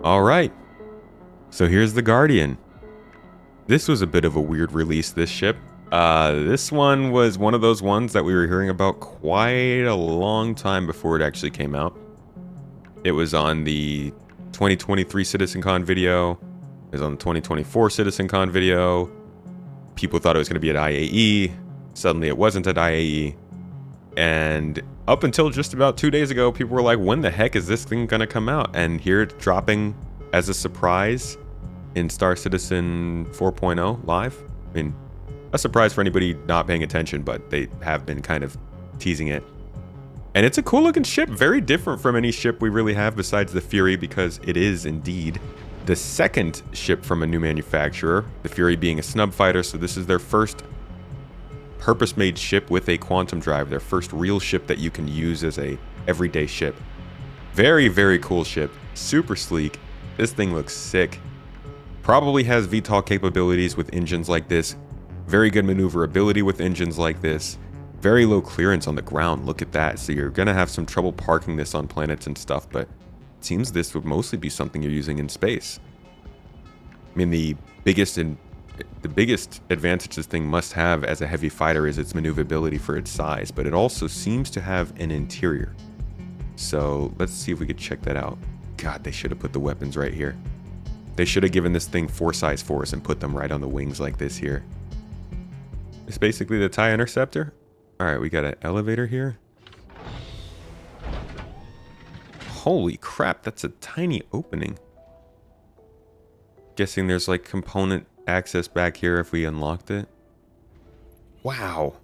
All right. So here's the Guardian. This was a bit of a weird release, this ship. This one was one of those ones that we were hearing about quite a long time before it actually came out. It was on the 2023 CitizenCon video. It was on the 2024 CitizenCon video. People thought it was going to be at IAE. Suddenly it wasn't at IAE. And up until just about 2 days ago, people were like, when the heck is this thing going to come out? And here it's dropping as a surprise in Star Citizen 4.0 live. I mean, a surprise for anybody not paying attention, but they have been kind of teasing it. And it's a cool looking ship, very different from any ship we really have besides the Fury, because it is indeed the second ship from a new manufacturer, the Fury being a snub fighter. So this is their first purpose-made ship with a quantum drive, their first real ship that you can use as a everyday ship. Very, very cool ship, super sleek. This thing looks sick. Probably has VTOL capabilities with engines like this. Very good maneuverability with engines like this. Very low clearance on the ground. Look at that. So you're going to have some trouble parking this on planets and stuff, but it seems this would mostly be something you're using in space. I mean, the biggest advantage this thing must have as a heavy fighter is its maneuverability for its size, but it also seems to have an interior. So let's see if we could check that out. God, they should have put the weapons right here. They should have given this thing 4 size 4s and put them right on the wings like this here. It's basically the TIE Interceptor. Alright, we got an elevator here. Holy crap, that's a tiny opening. Guessing there's like component access back here if we unlocked it. Wow.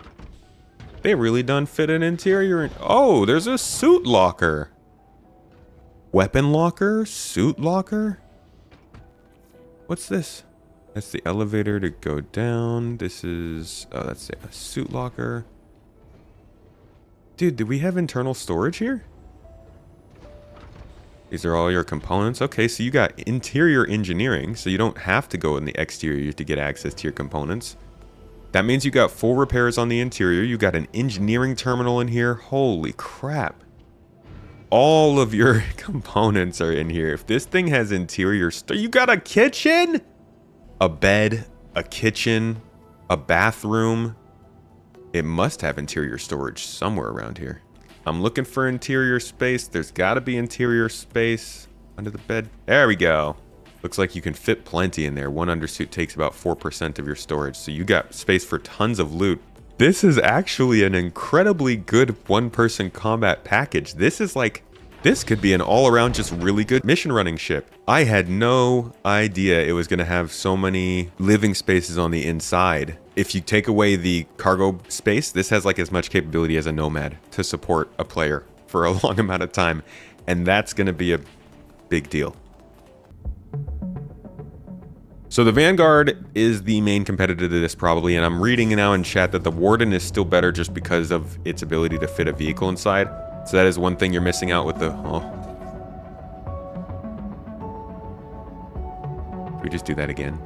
They really done fit an interior in. Oh, there's a suit locker. Weapon locker? Suit locker? What's this? That's the elevator to go down. This is... oh, that's a suit locker. Dude, do we have internal storage here? These are all your components. Okay, so you got interior engineering, so you don't have to go in the exterior to get access to your components. That means you got full repairs on the interior. You got an engineering terminal in here. Holy crap. All of your components are in here. If this thing has interior you got a kitchen? A bed, a kitchen, a bathroom. It must have interior storage somewhere around here. I'm looking for interior space. There's got to be interior space under the bed. There we go. Looks like you can fit plenty in there. One undersuit takes about 4% of your storage, so you got space for tons of loot. This is actually an incredibly good one-person combat package. This is like... this could be an all-around just really good mission running ship. I had no idea it was going to have so many living spaces on the inside. If you take away the cargo space, this has like as much capability as a Nomad to support a player for a long amount of time. And that's going to be a big deal. So the Vanguard is the main competitor to this probably, and I'm reading now in chat that the Warden is still better just because of its ability to fit a vehicle inside. So that is one thing you're missing out with the... oh. Can we just do that again?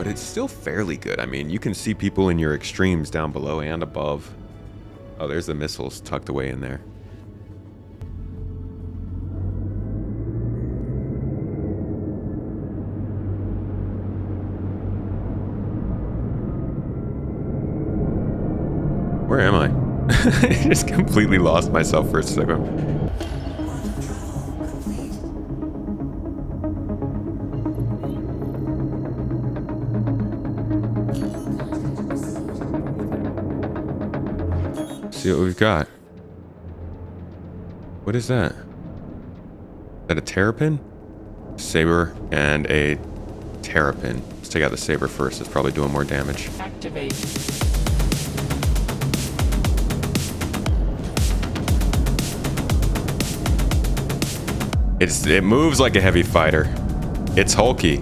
It's still fairly good. I mean, you can see people in your extremes down below and above. Oh, there's the missiles tucked away in there. Where am I? I just completely lost myself for a second. See what we've got. What is that? Is that a terrapin? Saber and a terrapin. Let's take out the saber first. It's probably doing more damage. Activate. It moves like a heavy fighter. It's hulky.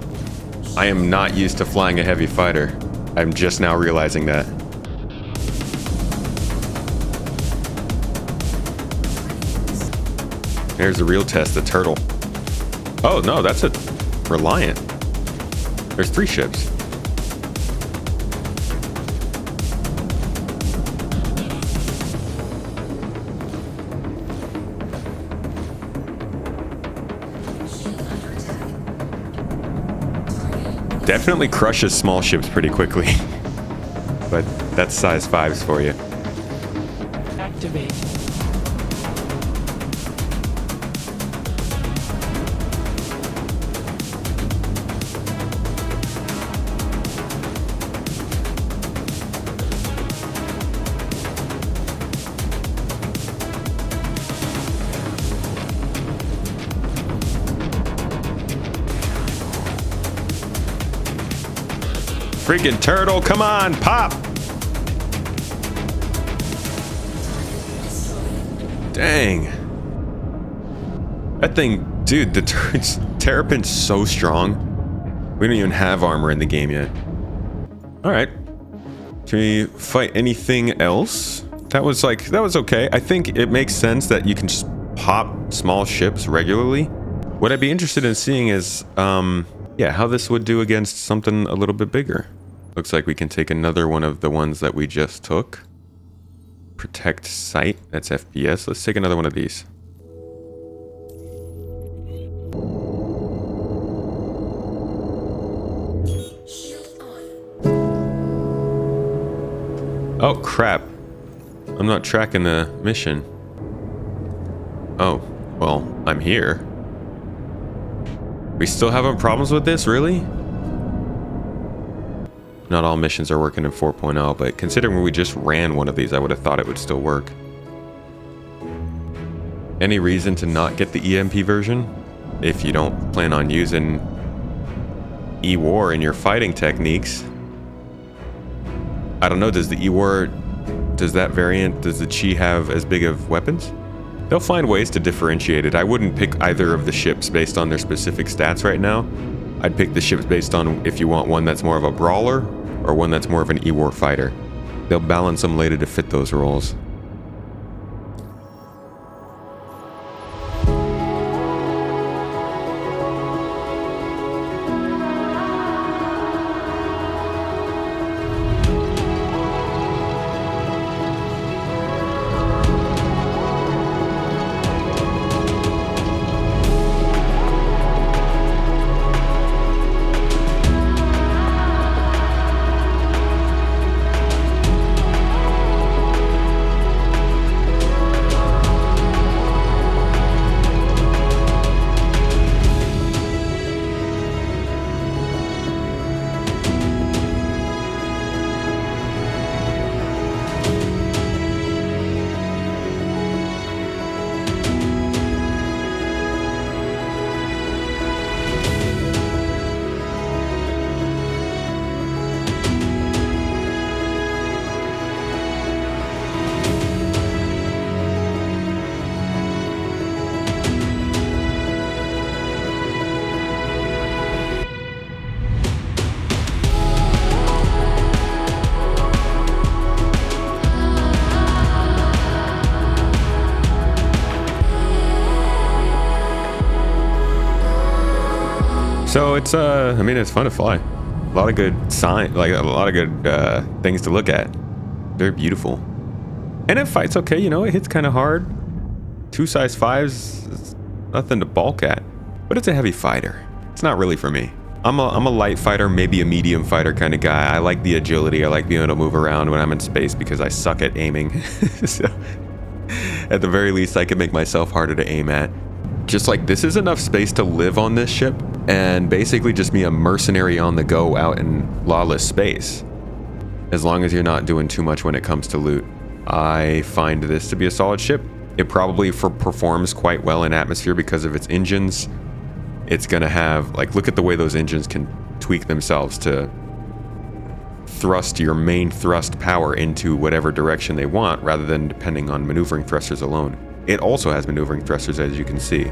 I am not used to flying a heavy fighter. I'm just now realizing that. Here's the real test, the turtle. Oh no, that's a Reliant. There's 3 ships. Definitely crushes small ships pretty quickly. But that's size 5s for you. Activate. Freaking turtle, come on, pop! Dang. That thing, dude, the Terrapin's so strong. We don't even have armor in the game yet. Alright. Can we fight anything else? That was okay. I think it makes sense that you can just pop small ships regularly. What I'd be interested in seeing is, yeah, how this would do against something a little bit bigger. Looks like we can take another one of the ones that we just took. Protect sight, that's FPS. Let's take another one of these. Oh crap. I'm not tracking the mission. Oh, well, I'm here. We still having problems with this, really? Not all missions are working in 4.0, but considering we just ran one of these, I would have thought it would still work. Any reason to not get the EMP version? If you don't plan on using E-War in your fighting techniques. I don't know, does the E-War, does that variant, does the Chi have as big of weapons? They'll find ways to differentiate it. I wouldn't pick either of the ships based on their specific stats right now. I'd pick the ships based on if you want one that's more of a brawler or one that's more of an E-War fighter. They'll balance them later to fit those roles. So it's I mean, it's fun to fly. A lot of good things to look at. They're beautiful. And it fights okay, you know, it hits kind of hard. 2 size 5s is nothing to balk at. But it's a heavy fighter. It's not really for me. I'm a light fighter, maybe a medium fighter kind of guy. I like the agility. I like being able to move around when I'm in space because I suck at aiming. So at the very least, I can make myself harder to aim at. Just like this is enough space to live on this ship and basically just be a mercenary on the go out in lawless space. As long as you're not doing too much when it comes to loot. I find this to be a solid ship. It probably performs quite well in atmosphere because of its engines. It's gonna have, like, look at the way those engines can tweak themselves to thrust your main thrust power into whatever direction they want rather than depending on maneuvering thrusters alone. It also has maneuvering thrusters, as you can see.